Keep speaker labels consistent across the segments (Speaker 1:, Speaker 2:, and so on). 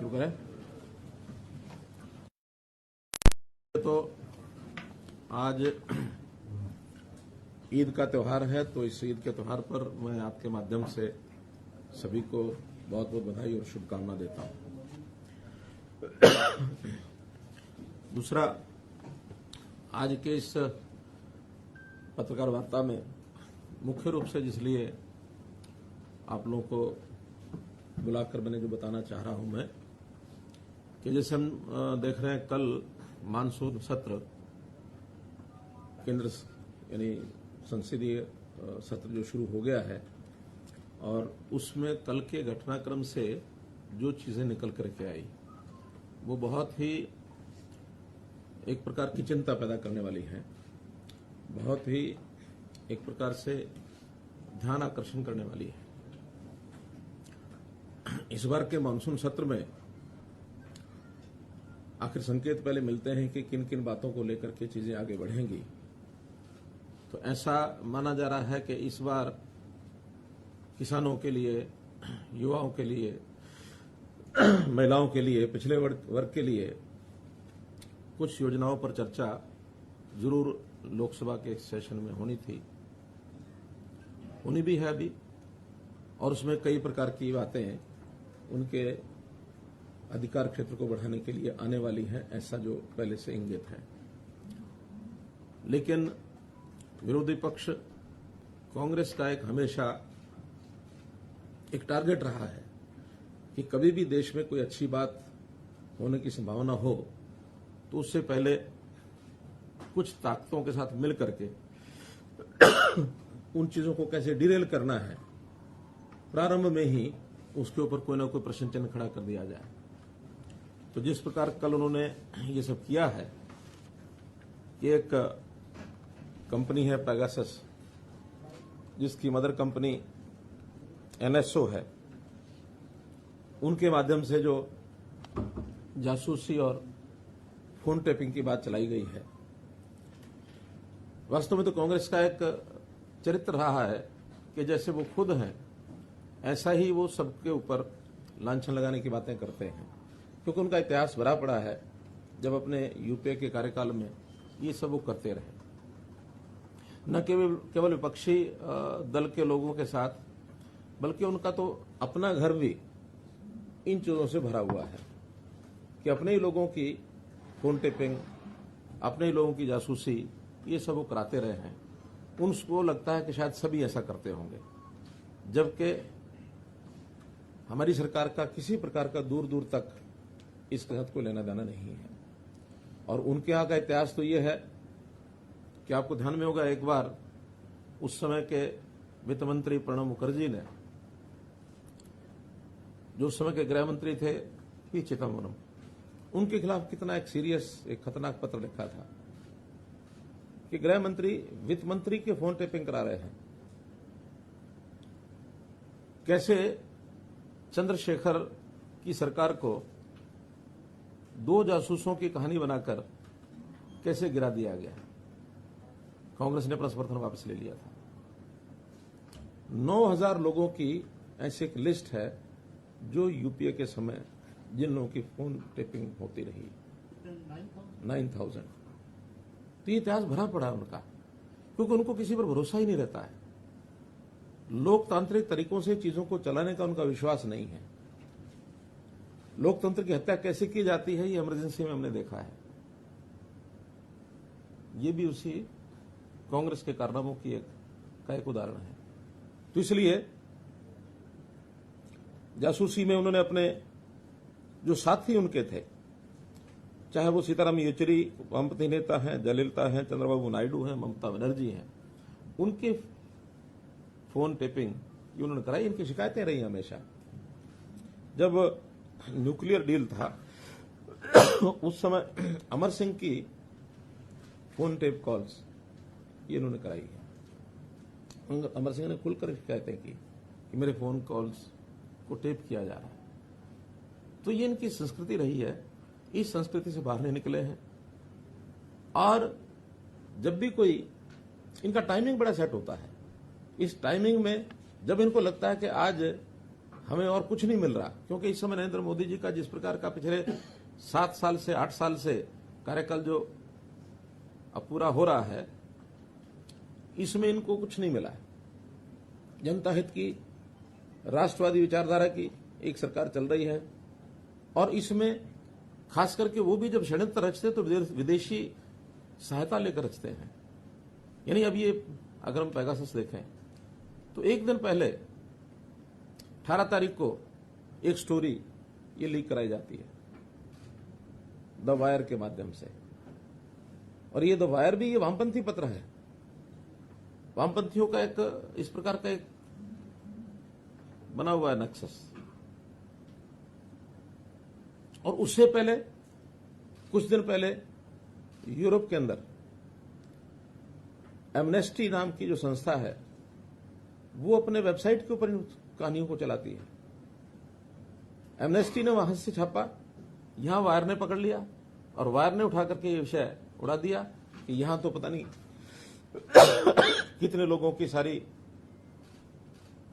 Speaker 1: शुरू करें। तो आज ईद का त्यौहार है, तो इस ईद के त्यौहार पर मैं आपके माध्यम से सभी को बहुत बहुत बधाई और शुभकामना देता हूं। दूसरा, आज के इस पत्रकार वार्ता में मुख्य रूप से जिसलिए आप लोगों को बुलाकर मैंने जो बताना चाह रहा हूं मैं, कि जैसे हम देख रहे हैं, कल मानसून सत्र केंद्र यानी संसदीय सत्र जो शुरू हो गया है, और उसमें कल के घटनाक्रम से जो चीजें निकल करके आई वो बहुत ही एक प्रकार की चिंता पैदा करने वाली है, बहुत ही एक प्रकार से ध्यान आकर्षण करने वाली है। इस बार के मानसून सत्र में आखिर संकेत पहले मिलते हैं कि किन किन बातों को लेकर के चीजें आगे बढ़ेंगी। तो ऐसा माना जा रहा है कि इस बार किसानों के लिए, युवाओं के लिए, महिलाओं के लिए, पिछड़े वर्ग के लिए कुछ योजनाओं पर चर्चा जरूर लोकसभा के सेशन में होनी थी, होनी भी है अभी, और उसमें कई प्रकार की बातें उनके अधिकार क्षेत्र को बढ़ाने के लिए आने वाली हैं, ऐसा जो पहले से इंगित है। लेकिन विरोधी पक्ष कांग्रेस का एक हमेशा एक टारगेट रहा है कि कभी भी देश में कोई अच्छी बात होने की संभावना हो तो उससे पहले कुछ ताकतों के साथ मिल करके उन चीजों को कैसे डिरेल करना है, प्रारंभ में ही उसके ऊपर कोई ना कोई प्रश्न चिन्ह खड़ा कर दिया जाए। तो जिस प्रकार कल उन्होंने ये सब किया है कि एक कंपनी है पेगासस, जिसकी मदर कंपनी एनएसओ है, उनके माध्यम से जो जासूसी और फोन टैपिंग की बात चलाई गई है, वास्तव में तो कांग्रेस का एक चरित्र रहा है कि जैसे वो खुद हैं ऐसा ही वो सबके ऊपर लांछन लगाने की बातें करते हैं, क्योंकि उनका इतिहास भरा पड़ा है। जब अपने यूपीए के कार्यकाल में ये सब वो करते रहे, न केवल विपक्षी दल के लोगों के साथ, बल्कि उनका तो अपना घर भी इन चीजों से भरा हुआ है कि अपने ही लोगों की फोन टेपिंग, अपने ही लोगों की जासूसी, ये सब वो कराते रहे हैं। उनको लगता है कि शायद सभी ऐसा करते होंगे, जबकि हमारी सरकार का किसी प्रकार का दूर दूर तक इसके साथ कोई लेना देना नहीं है। और उनके यहाँ का इतिहास तो ये है कि आपको ध्यान में होगा, एक बार उस समय के वित्त मंत्री प्रणब मुखर्जी ने, जो उस समय के गृह मंत्री थे पी चिदम्बरम, उनके खिलाफ कितना एक सीरियस, एक खतरनाक पत्र लिखा था कि गृह मंत्री वित्त मंत्री के फोन टेपिंग करा रहे हैं। कैसे चंद्रशेखर की सरकार को दो जासूसों की कहानी बनाकर कैसे गिरा दिया गया। कांग्रेस ने अपना समर्थन वापस ले लिया था। 9,000 लोगों की ऐसी एक लिस्ट है जो यूपीए के समय जिन लोगों की फोन टेपिंग होती रही, 9,000। तो ये इतिहास भरा पड़ा है उनका, क्योंकि उनको किसी पर भरोसा ही नहीं रहता है। लोकतांत्रिक तरीकों से चीजों को चलाने का उनका विश्वास नहीं है। लोकतंत्र की हत्या कैसे की जाती है, ये इमरजेंसी में हमने देखा है। ये भी उसी कांग्रेस के कारनामों की एक उदाहरण है। तो इसलिए जासूसी में उन्होंने अपने जो साथी उनके थे, चाहे वो सीताराम येचुरी वामपंथी नेता हैं, जयललिता हैं, चंद्रबाबू नायडू हैं, ममता बनर्जी हैं, उनके फोन टेपिंग ये उन्होंने कराई। इनकी शिकायतें रही हमेशा। जब न्यूक्लियर डील था उस समय अमर सिंह की फोन टेप कॉल्स ये इन्होंने कराई है। अमर सिंह ने खुलकर शिकायतें की कि मेरे फोन कॉल्स को टेप किया जा रहा है। तो ये इनकी संस्कृति रही है, इस संस्कृति से बाहर नहीं निकले हैं। और जब भी कोई, इनका टाइमिंग बड़ा सेट होता है। इस टाइमिंग में जब इनको लगता है कि आज हमें और कुछ नहीं मिल रहा, क्योंकि इस समय नरेंद्र मोदी जी का जिस प्रकार का पिछले 7 साल से 8 साल से कार्यकाल जो अब पूरा हो रहा है, इसमें इनको कुछ नहीं मिला है। जनता हित की, राष्ट्रवादी विचारधारा की एक सरकार चल रही है, और इसमें खास करके वो भी जब षड्यंत्र रचते तो विदेशी सहायता लेकर रचते हैं। यानी अब ये अगर हम पेगासस देखें तो एक दिन पहले 18 तारीख को एक स्टोरी ये लीक कराई जाती है द वायर के माध्यम से, और ये द वायर भी ये वामपंथी पत्र है, वामपंथियों का एक इस प्रकार का एक बना हुआ है नक्सस। और उससे पहले कुछ दिन पहले यूरोप के अंदर एमनेस्टी नाम की जो संस्था है वो अपने वेबसाइट के ऊपर इन कहानियों को चलाती है। एमनेस्टी ने वहां से छापा, यहां वायर ने पकड़ लिया, और वायर ने उठा करके ये विषय उड़ा दिया कि यहां तो पता नहीं कितने लोगों की सारी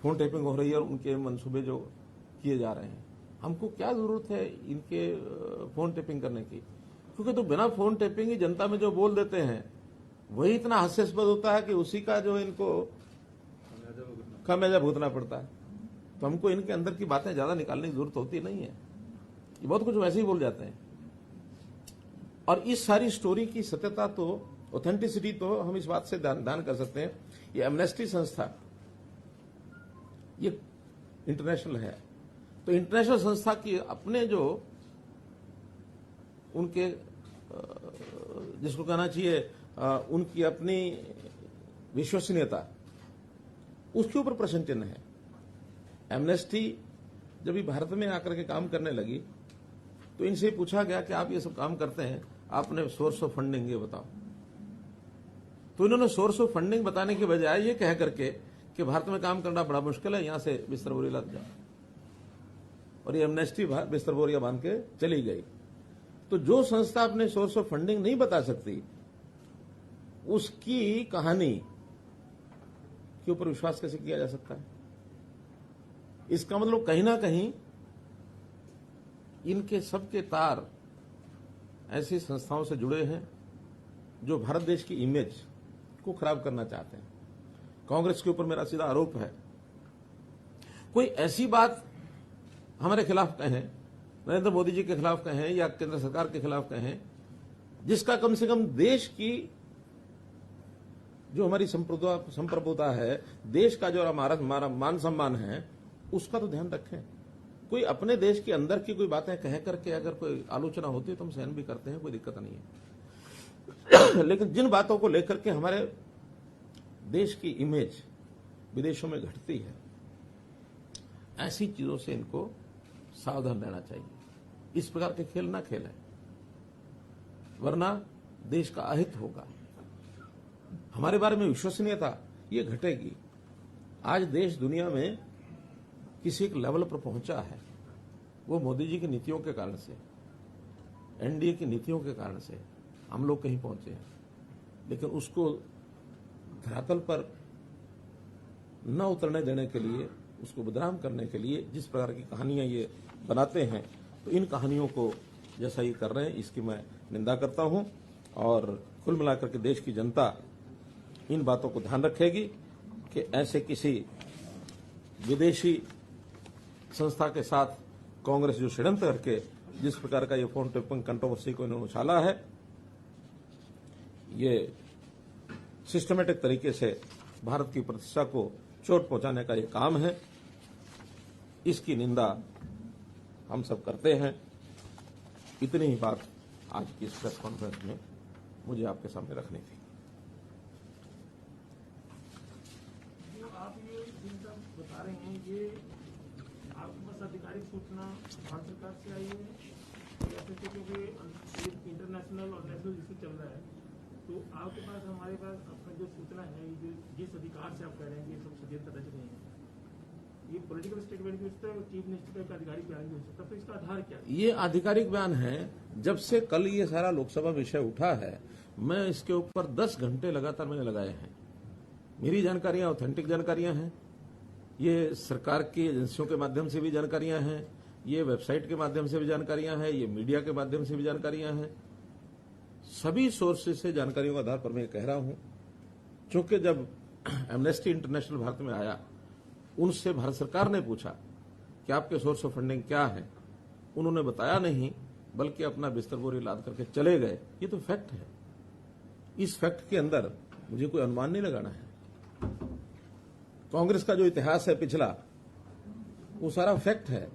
Speaker 1: फोन टेपिंग हो रही है और उनके मंसूबे जो किए जा रहे हैं। हमको क्या जरूरत है इनके फोन टेपिंग करने की, क्योंकि तो बिना फोन टेपिंग ही जनता में जो बोल देते हैं वही इतना हास्यास्पद होता है कि उसी का जो इनको खामियाजा भुगतना पड़ता है। तो हमको इनके अंदर की बातें ज्यादा निकालने की जरूरत होती नहीं है, ये बहुत कुछ वैसे ही बोल जाते हैं। और इस सारी स्टोरी की सत्यता तो, ऑथेंटिसिटी तो हम इस बात से दान कर सकते हैं, ये एमनेस्टी संस्था ये इंटरनेशनल है, तो इंटरनेशनल संस्था की अपने जो उनके जिसको कहना चाहिए उनकी अपनी विश्वसनीयता, उसके ऊपर प्रश्न चिन्ह है। एमनेस्टी जब भी भारत में आकर के काम करने लगी तो इनसे पूछा गया कि आप ये सब काम करते हैं, आपने सोर्स ऑफ फंडिंग ये बताओ। तो इन्होंने सोर्स ऑफ फंडिंग बताने के बजाय ये कह करके कि भारत में काम करना बड़ा मुश्किल है, यहां से बिस्तर बोरी लग जाओ, और ये एमनेस्टी बिस्तर बोरिया बांध के चली गई। तो जो संस्था अपने सोर्स ऑफ फंडिंग नहीं बता सकती, उसकी कहानी के ऊपर विश्वास कैसे किया जा सकता है? इसका मतलब कहीं ना कहीं इनके सबके तार ऐसी संस्थाओं से जुड़े हैं जो भारत देश की इमेज को खराब करना चाहते हैं। कांग्रेस के ऊपर मेरा सीधा आरोप है, कोई ऐसी बात हमारे खिलाफ कहें, नरेंद्र मोदी जी के खिलाफ कहें या केंद्र सरकार के खिलाफ कहें, जिसका कम से कम देश की जो हमारी संप्रभुता है, देश का जो हमारा मान सम्मान है, उसका तो ध्यान रखें। कोई अपने देश के अंदर की कोई बातें कह करके अगर कोई आलोचना होती है तो हम सहन भी करते हैं, कोई दिक्कत नहीं है। लेकिन जिन बातों को लेकर के हमारे देश की इमेज विदेशों में घटती है, ऐसी चीजों से इनको सावधान रहना चाहिए। इस प्रकार के खेल ना खेलें, वरना देश का अहित होगा, हमारे बारे में विश्वसनीयता ये घटेगी। आज देश दुनिया में किसी एक लेवल पर पहुंचा है, वो मोदी जी की नीतियों के कारण से, एनडीए की नीतियों के कारण से हम लोग कहीं पहुंचे हैं। लेकिन उसको धरातल पर न उतरने देने के लिए, उसको बदनाम करने के लिए जिस प्रकार की कहानियां ये बनाते हैं, तो इन कहानियों को जैसा ये कर रहे हैं इसकी मैं निंदा करता हूं। और कुल मिलाकर के देश की जनता इन बातों को ध्यान रखेगी कि ऐसे किसी विदेशी संस्था के साथ कांग्रेस जो षड्यंत्र करके जिस प्रकार का ये फोन टेपिंग कंट्रोवर्सी को इन्होंने उछाला है, ये सिस्टमेटिक तरीके से भारत की प्रतिष्ठा को चोट पहुंचाने का ये काम है। इसकी निंदा हम सब करते हैं। इतनी ही बात आज की इस प्रेस कॉन्फ्रेंस में मुझे आपके सामने रखनी थी।
Speaker 2: जो आप ये जिनका बता रहे हैं, ये आपके पास आधिकारिक सूचना भारत सरकार से आई है, जैसे कि क्योंकि इंटरनेशनल और नेशनल इशू चल रहा है, तो आपके पास, हमारे पास अपना जो सूचना है, जिस अधिकार से आप कह रहे हैं कि ये सब षड्यंत्र रच रहे हैं, ये पॉलिटिकल स्टेटमेंट भी होता है, चीफ मिनिस्टर का आधिकारिक बयान भी हो सकता है, तो इसका आधार क्या है?
Speaker 1: ये आधिकारिक बयान है। जब से कल ये सारा लोकसभा विषय उठा है, मैं इसके ऊपर 10 घंटे लगातार मैंने लगाए हैं। मेरी जानकारियां ऑथेंटिक जानकारियां हैं, ये सरकार की एजेंसियों के माध्यम से भी जानकारियां हैं, ये वेबसाइट के माध्यम से भी जानकारियां हैं, ये मीडिया के माध्यम से भी जानकारियां हैं। सभी सोर्सेज से जानकारियों के आधार पर मैं कह रहा हूं, चूंकि जब एमनेस्टी इंटरनेशनल भारत में आया, उनसे भारत सरकार ने पूछा कि आपके सोर्स ऑफ फंडिंग क्या है। उन्होंने बताया नहीं, बल्कि अपना बिस्तर बोरी लाद करके चले गए। ये तो फैक्ट है। इस फैक्ट के अंदर मुझे कोई अनुमान नहीं लगाना है। कांग्रेस का जो इतिहास है पिछला, वो सारा फैक्ट है।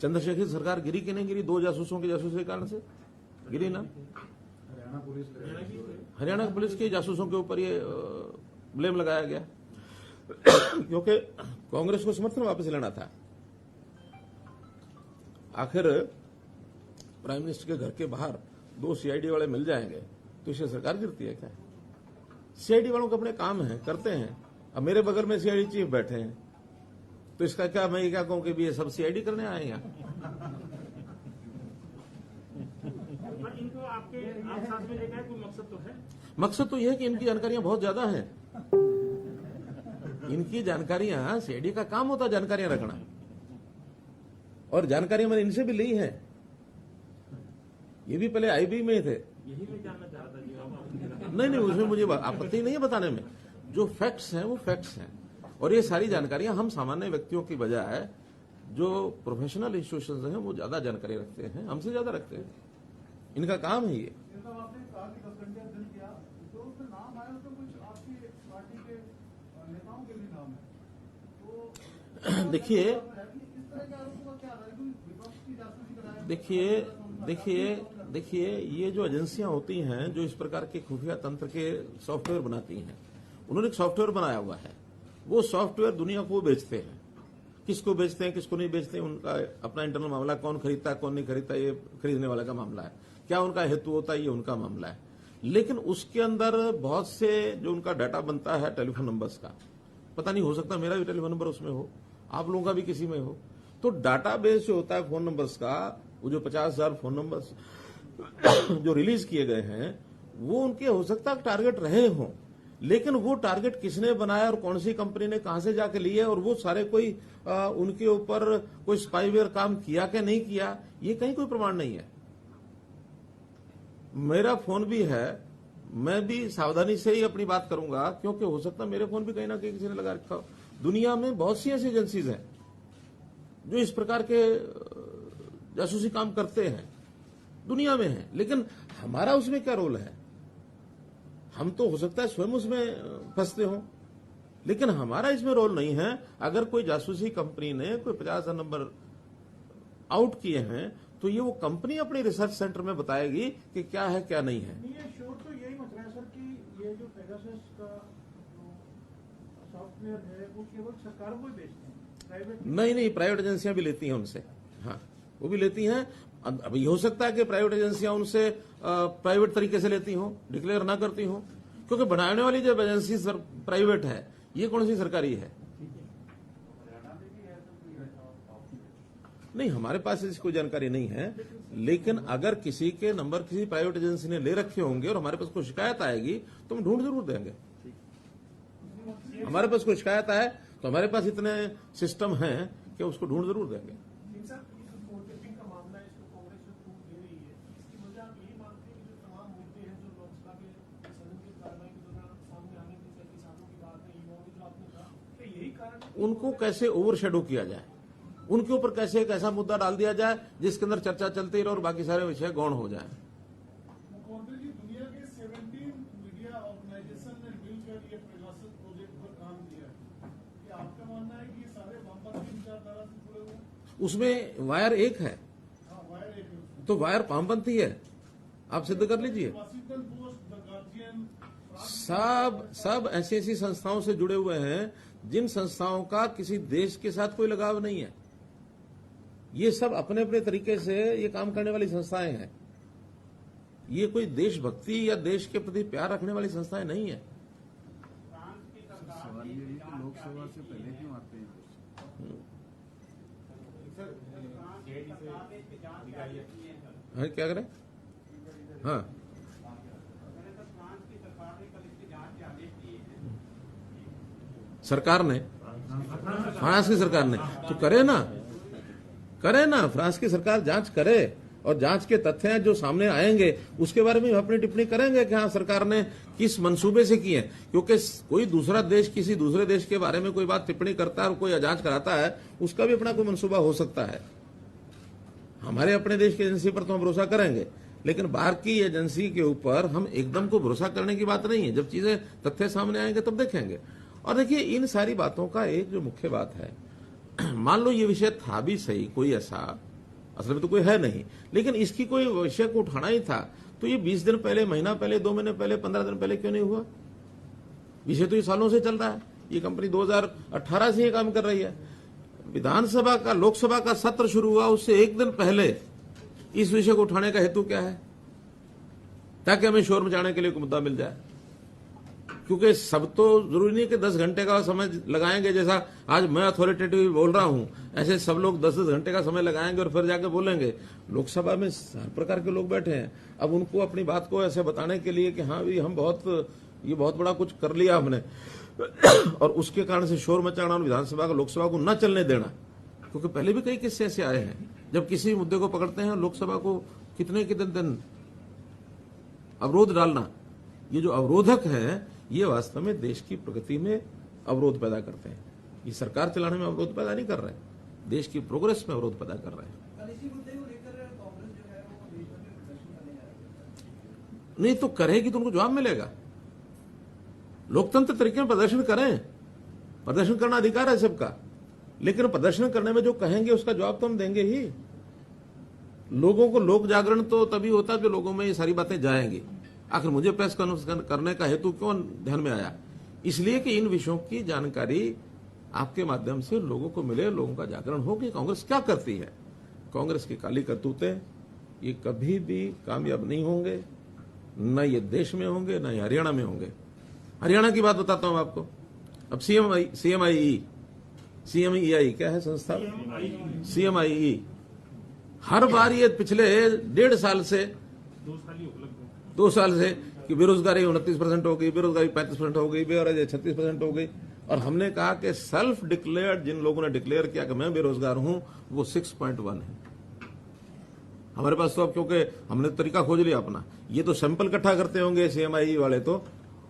Speaker 1: चंद्रशेखर सरकार गिरी कि नहीं गिरी? 2 जासूसों के जासूसी के कारण से गिरी ना। हरियाणा पुलिस के जासूसों के ऊपर ये ब्लेम लगाया गया क्योंकि कांग्रेस को समर्थन वापस लेना था। आखिर प्राइम मिनिस्टर के घर के बाहर 2 सीआईडी वाले मिल जाएंगे तो इससे सरकार गिरती है क्या? सीआईडी वालों के अपने काम है, करते हैं। अब मेरे बगल में सीआईडी चीफ बैठे हैं, तो इसका क्या मैं क्या कहूं कि भी ये सब सीआईडी करने आए हैं यहाँ?
Speaker 2: पर इनको आप साथ में लेकर कोई मकसद तो है?
Speaker 1: मकसद तो यह है कि इनकी जानकारियां बहुत ज्यादा हैं। इनकी जानकारियां, सीआईडी का काम होता है जानकारियां रखना, और जानकारियां मैंने इनसे भी ली हैं। ये भी पहले आईबी में थे।
Speaker 2: यही मैं जानना चाह रहा था जी।
Speaker 1: नहीं, उसमें मुझे आपत्ति नहीं है बताने में। जो फैक्ट्स हैं वो फैक्ट्स हैं, और ये सारी जानकारियां हम सामान्य व्यक्तियों की बजाय जो प्रोफेशनल इंस्टीट्यूशंस हैं वो ज्यादा जानकारी रखते हैं, हमसे ज्यादा रखते हैं। इनका काम है ये।
Speaker 3: आपने कहा कि 10 घंटे अध्ययन किया, तो उसमें नाम आया, उसमें कुछ आपकी पार्टी के नेताओं के भी नाम है, तो
Speaker 1: देखिए
Speaker 3: इस तरह के आरोपों का क्या है? विपक्ष की जासूसी कराया।
Speaker 1: देखिए ये जो एजेंसियां होती हैं जो इस प्रकार के खुफिया तंत्र के सॉफ्टवेयर बनाती हैं, उन्होंने एक सॉफ्टवेयर बनाया हुआ है। वो सॉफ्टवेयर दुनिया को बेचते हैं। किसको बेचते हैं, किसको नहीं बेचते हैं, उनका अपना इंटरनल मामला। कौन खरीदता है, कौन नहीं खरीदता, ये खरीदने वाले का मामला है। क्या उनका हेतु होता है, ये उनका मामला है। लेकिन उसके अंदर बहुत से जो उनका डाटा बनता है टेलीफोन नंबर्स का, पता नहीं, हो सकता मेरा भी टेलीफोन नंबर उसमें हो, आप लोगों का भी किसी में हो। तो डाटाबेस जो होता है फोन नंबर्स का, वो जो 50,000 फोन नंबर्स जो रिलीज किए गए हैं, वो उनके हो सकता है टारगेट रहे हों, लेकिन वो टारगेट किसने बनाया और कौन सी कंपनी ने कहां से जाके लिए, और वो सारे कोई उनके ऊपर कोई स्पाईवेयर काम किया कि नहीं किया, ये कहीं कोई प्रमाण नहीं है। मेरा फोन भी है, मैं भी सावधानी से ही अपनी बात करूंगा, क्योंकि हो सकता है मेरे फोन भी कहीं ना कहीं किसी ने लगा रखा हो। दुनिया में बहुत सी ऐसी एजेंसीज हैं जो इस प्रकार के जासूसी काम करते हैं, दुनिया में है। लेकिन हमारा उसमें क्या रोल है? हम तो हो सकता है स्वयं उसमें फंसते हों, लेकिन हमारा इसमें रोल नहीं है। अगर कोई जासूसी कंपनी ने कोई 50,000 नंबर आउट किए हैं, तो ये वो कंपनी अपने रिसर्च सेंटर में बताएगी कि क्या है क्या नहीं है।
Speaker 3: ये शोर तो यही मच रहा है सर कि ये जो पेगासस का जो सॉफ्टवेयर है वो केवल सरकारों को ही बेचते हैं, प्राइवेट
Speaker 1: नहीं, प्राइवेट एजेंसियां भी लेती हैं उनसे। हाँ, वो भी लेती हैं। अब ये हो सकता है कि प्राइवेट एजेंसियां उनसे प्राइवेट तरीके से लेती हों, डिक्लेयर ना करती हों, क्योंकि बनाने वाली जब एजेंसी प्राइवेट है, ये कौन सी सरकारी है? नहीं, हमारे पास इसकी कोई जानकारी नहीं है। लेकिन अगर किसी के नंबर किसी प्राइवेट एजेंसी ने ले रखे होंगे और हमारे पास कोई शिकायत आएगी तो हम ढूंढ जरूर देंगे। हमारे पास कोई शिकायत आए तो हमारे पास इतने सिस्टम हैं कि उसको ढूंढ जरूर देंगे। उनको कैसे ओवरशैडो किया जाए, उनके ऊपर कैसे एक ऐसा मुद्दा डाल दिया जाए जिसके अंदर चर्चा चलती रहे और बाकी सारे विषय गौण हो जाए।
Speaker 3: मुख्यमंत्री जी, दुनिया के 17 मीडिया ऑर्गेनाइजेशन ने मिलकर ये पेगासस प्रोजेक्ट पर काम किया है। ये आपका मानना है कि ये सारे वामपंथी विचारधारा से जुड़े हुए?
Speaker 1: उसमें वायर एक है।
Speaker 3: हाँ, वायर एक है।
Speaker 1: तो वायर वामपंथी है, आप सिद्ध कर लीजिए।
Speaker 3: वाशिंगटन पोस्ट, द गार्जियन,
Speaker 1: सब ऐसी ऐसी संस्थाओं से जुड़े हुए हैं जिन संस्थाओं का किसी देश के साथ कोई लगाव नहीं है। ये सब अपने अपने तरीके से ये काम करने वाली संस्थाएं हैं। ये कोई देशभक्ति या देश के प्रति प्यार रखने वाली संस्थाएं नहीं है।
Speaker 4: सवाल ये है कि लोकसभा से पहले क्यों आते हैं?
Speaker 1: हाँ, क्या करें? हाँ, सरकार ने फ्रांस की सरकार ने, तो करे ना फ्रांस की सरकार जांच करे और जांच के तथ्य जो सामने आएंगे उसके बारे में अपनी टिप्पणी करेंगे कि हाँ सरकार ने किस मंसूबे से की है। क्योंकि कोई दूसरा देश किसी दूसरे देश के बारे में कोई बात टिप्पणी करता है और कोई जांच कराता है, उसका भी अपना कोई मंसूबा हो सकता है। हमारे अपने देश की एजेंसी पर तो हम भरोसा करेंगे, लेकिन बाहर की एजेंसी के ऊपर हम एकदम को भरोसा करने की बात नहीं है। जब चीजें तथ्य सामने आएंगे तब देखेंगे। और देखिए, इन सारी बातों का एक जो मुख्य बात है, मान लो ये विषय था भी सही, कोई ऐसा असल में तो कोई है नहीं, लेकिन इसकी कोई विषय को उठाना ही था तो ये 20 दिन पहले, महीना पहले, 2 महीने पहले, 15 दिन पहले क्यों नहीं हुआ? विषय तो ये सालों से चल रहा है। ये कंपनी 2018 से ये काम कर रही है। विधानसभा का, लोकसभा का सत्र शुरू हुआ उससे एक दिन पहले इस विषय को उठाने का हेतु क्या है? ताकि हमें शोर मचाने के लिए कोई मुद्दा मिल जाए। क्योंकि सब तो जरूरी नहीं कि 10 घंटे का समय लगाएंगे, जैसा आज मैं अथॉरिटेटिव बोल रहा हूं, ऐसे सब लोग 10-10 घंटे का समय लगाएंगे और फिर जाके बोलेंगे। लोकसभा में हर प्रकार के लोग बैठे हैं, अब उनको अपनी बात को ऐसे बताने के लिए कि हाँ भी हम ये बहुत बड़ा कुछ कर लिया हमने और उसके कारण से शोर मचाना और विधानसभा का लोकसभा को न चलने देना। क्योंकि पहले भी कई किस्से ऐसे आए हैं जब किसी मुद्दे को पकड़ते हैं लोकसभा को कितने दिन अवरोध डालना। ये जो अवरोधक है ये वास्तव में देश की प्रगति में अवरोध पैदा करते हैं। ये सरकार चलाने में अवरोध पैदा नहीं कर रहे हैं, देश की प्रोग्रेस में अवरोध पैदा कर रहे हैं। नहीं तो करेगी तो उनको जवाब मिलेगा। लोकतंत्र तरीके में प्रदर्शन करें, प्रदर्शन करना अधिकार है सबका, लेकिन प्रदर्शन करने में जो कहेंगे उसका जवाब तो हम देंगे ही। लोगों को लोक जागरण तो तभी होता है जो लोगों में ये सारी बातें जाएंगी। आखिर मुझे प्रेस कॉन्फ्रेंस करने का हेतु क्यों ध्यान में आया? इसलिए कि इन विषयों की जानकारी आपके माध्यम से लोगों को मिले, लोगों का जागरण हो कि कांग्रेस क्या करती है। कांग्रेस की काली करतूतें ये कभी भी कामयाब नहीं होंगे, न ये देश में होंगे न ये हरियाणा में होंगे। हरियाणा की बात बताता हूं आपको। अब सीएमईई क्या है संस्था? सीएमईई हर बार ये पिछले 1.5 साल से 2 साल से कि बेरोजगारी 29% हो गई, बेरोजगारी 35% हो गई, बेरोजगारी 36% हो गई। और हमने कहा कि सेल्फ डिक्लेयर्ड, जिन लोगों ने डिक्लेयर किया कि मैं बेरोजगार हूं, वो 6.1 है। हमारे पास तो अब क्योंकि हमने तरीका खोज लिया अपना, ये तो सैंपल इकट्ठा करते होंगे सीएमआई वाले, तो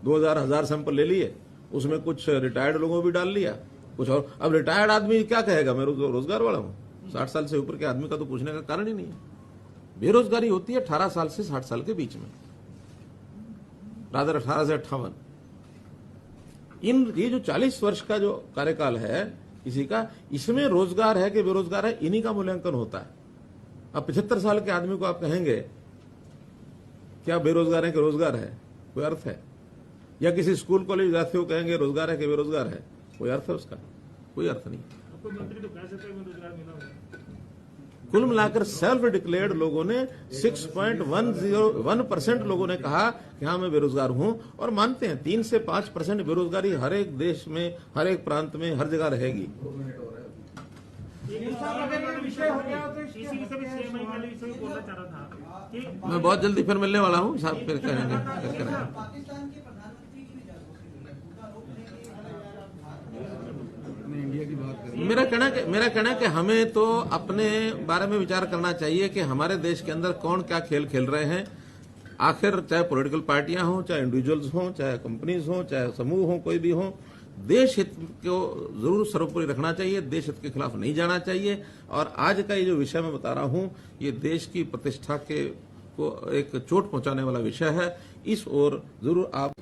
Speaker 1: 2000 सैंपल ले लिए, उसमें कुछ रिटायर्ड लोगों को भी डाल लिया, कुछ और। अब रिटायर्ड आदमी क्या कहेगा मैं रोजगार वाला हूं? 60 साल से ऊपर के आदमी का तो पूछने का कारण ही नहीं है। बेरोजगारी होती है 18 साल से 60 साल के बीच में, रादर 18 से 58। ये जो 40 वर्ष का जो कार्यकाल है किसी का, इसमें रोजगार है कि बेरोजगार है, इन्हीं का मूल्यांकन होता है। अब 75 साल के आदमी को आप कहेंगे क्या बेरोजगार है कि रोजगार है, कोई अर्थ है? या किसी स्कूल कॉलेज विद्यार्थी को कहेंगे रोजगार है कि बेरोजगार है, कोई अर्थ है उसका? कोई अर्थ नहीं। कुल मिलाकर सेल्फ डिक्लेयर्ड लोगों ने 6.1% लोगों ने कहा कि हाँ मैं बेरोजगार हूं, और मानते हैं 3 से 5% बेरोजगारी हर एक देश में, हर एक प्रांत में, हर जगह रहेगी। मैं बहुत जल्दी फिर मिलने वाला हूँ साहब, फिर करेंगे।
Speaker 4: इंडिया की बात करें।
Speaker 1: मेरा कहना है कि हमें तो अपने बारे में विचार करना चाहिए कि हमारे देश के अंदर कौन क्या खेल खेल रहे हैं। आखिर चाहे पॉलिटिकल पार्टियां हों, चाहे इंडिविजुअल्स हों, चाहे कंपनीज हों, चाहे समूह हों, कोई भी हो, देश हित को जरूर सर्वोपरि रखना चाहिए, देश हित के खिलाफ नहीं जाना चाहिए। और आज का ये जो विषय मैं बता रहा हूं, ये देश की प्रतिष्ठा को एक चोट पहुंचाने वाला विषय है। इस ओर जरूर आप